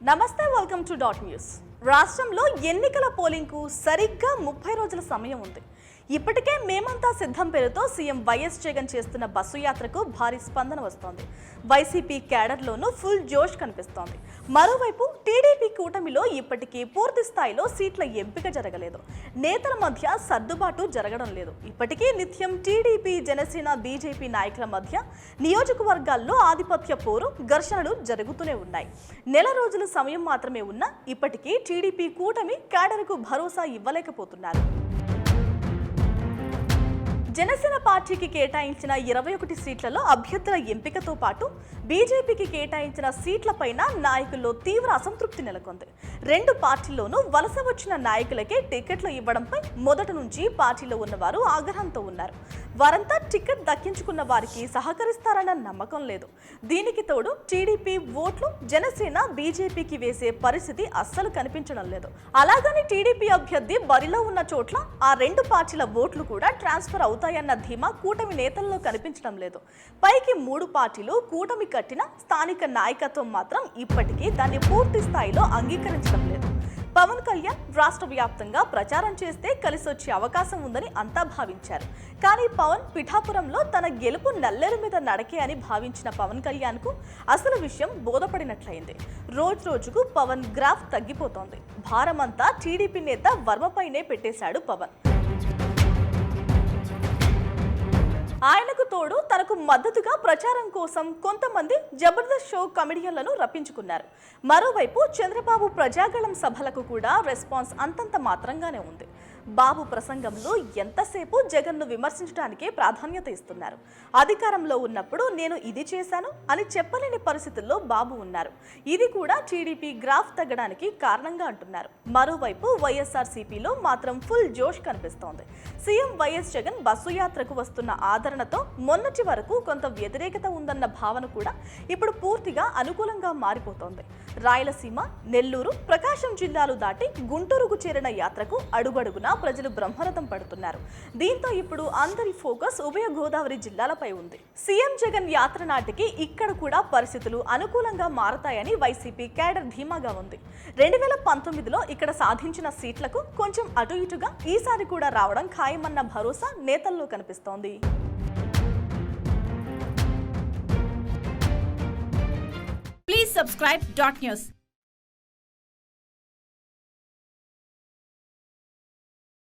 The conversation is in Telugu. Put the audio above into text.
నమస్తే, వెల్కమ్ టు డాట్ న్యూస్. రాష్ట్రంలో ఎన్నికల పోలింగ్కు సరిగ్గా 30 రోజుల సమయం ఉంది. ఇప్పటికే మేమంతా సిద్ధం పేరుతో సీఎం వైఎస్ జగన్ చేస్తున్న బస్సు యాత్రకు భారీ స్పందన వస్తోంది. వైసీపీ క్యాడర్లోనూ ఫుల్ జోష్ కనిపిస్తోంది. మరోవైపు టీడీపీ కూటమిలో ఇప్పటికీ పూర్తి స్థాయిలో సీట్ల ఎంపిక జరగలేదు. నేతల మధ్య సర్దుబాటు జరగడం లేదు. ఇప్పటికీ నిత్యం టీడీపీ, జనసేన, బీజేపీ నాయకుల మధ్య నియోజకవర్గాల్లో ఆధిపత్య పోరు, ఘర్షణలు జరుగుతూనే ఉన్నాయి. నెల రోజుల సమయం మాత్రమే ఉన్నా ఇప్పటికీ టీడీపీ కూటమి క్యాడర్కు భరోసా ఇవ్వలేకపోతున్నారు. జనసేన పార్టీకి కేటాయించిన 21 సీట్లలో అభ్యర్థుల ఎంపికతో పాటు బీజేపీకి కేటాయించిన సీట్లపైన నాయకుల్లో తీవ్ర అసంతృప్తి నెలకొంది. రెండు పార్టీల్లోనూ వలస వచ్చిన నాయకులకే టికెట్లు ఇవ్వడంపై మొదటి నుంచి పార్టీలో ఉన్నవారు ఆగ్రహంతో ఉన్నారు. వారంతా టికెట్ దక్కించుకున్న వారికి సహకరిస్తారన్న నమ్మకం లేదు. దీనికి తోడు టీడీపీ ఓట్లు జనసేన, బీజేపీకి వేసే పరిస్థితి అస్సలు కనిపించడం లేదు. అలాగని టీడీపీ అభ్యర్థి బరిలో ఉన్న చోట్ల ఆ రెండు పార్టీల ఓట్లు కూడా ట్రాన్స్ఫర్ అవుతాయన్న ధీమా కూటమి నేతల్లో కనిపించడం లేదు. పైకి మూడు పార్టీలు కూటమి కట్టిన స్థానిక నాయకత్వం మాత్రం ఇప్పటికీ దాన్ని పూర్తి స్థాయిలో అంగీకరించడం లేదు. పవన్ కళ్యాణ్ రాష్ట్ర వ్యాప్తంగా ప్రచారం చేస్తే కలిసొచ్చే అవకాశం ఉందని అంతా భావించారు. కానీ పవన్ పిఠాపురంలో తన గెలుపు నల్లేరు మీద నడకే అని భావించిన పవన్ కళ్యాణ్కు అసలు విషయం బోధపడినట్లయింది. రోజు రోజుకు పవన్ గ్రాఫ్ తగ్గిపోతోంది. భారమంతా టీడీపీ నేత వర్మపైనే పెట్టేశాడు పవన్. ఆయనకు తోడు తనకు మద్దతుగా ప్రచారం కోసం కొంతమంది జబర్దస్త్ షో కమెడియన్లను రప్పించుకున్నారు. మరోవైపు చంద్రబాబు ప్రజాగళం సభలకు కూడా రెస్పాన్స్ అంతంత మాత్రంగానే ఉంది. బాబు ప్రసంగంలో ఎంతసేపు జగన్ను విమర్శించడానికే ప్రాధాన్యత ఇస్తున్నారు. అధికారంలో ఉన్నప్పుడు నేను ఇది చేశాను అని చెప్పలేని పరిస్థితుల్లో బాబు ఉన్నారు. ఇది కూడా టీడీపీ గ్రాఫ్ తగ్గడానికి కారణంగా అంటున్నారు. మరోవైపు వైఎస్ఆర్సీపీలో మాత్రం ఫుల్ జోష్ కనిపిస్తోంది. సీఎం వైఎస్ జగన్ బస్సు యాత్రకు వస్తున్న ఆదరణతో మొన్నటి వరకు కొంత వ్యతిరేకత ఉందన్న భావన కూడా ఇప్పుడు పూర్తిగా అనుకూలంగా మారిపోతోంది. రాయలసీమ, నెల్లూరు, ప్రకాశం జిల్లాలు దాటి గుంటూరుకు చేరిన యాత్రకు అడుగడుగునా ప్రజలు బ్రహ్మరథం పడుతున్నారు. దీంతో ఇప్పుడు అందరి ఫోకస్ ఉభయ గోదావరి జిల్లాలపై ఉంది. సీఎం జగన్ యాత్ర నాటికి ఇక్కడ కూడా పరిస్థితులు అనుకూలంగా మారతాయని వైసీపీ క్యాడర్ ధీమాగా ఉంది. 2019లో ఇక్కడ సాధించిన సీట్లకు కొంచెం అటు ఇటుగా ఈసారి కూడా రావడం ఖాయమన్న భరోసా నేతల్లో కనిపిస్తోంది. Please subscribe Dot News.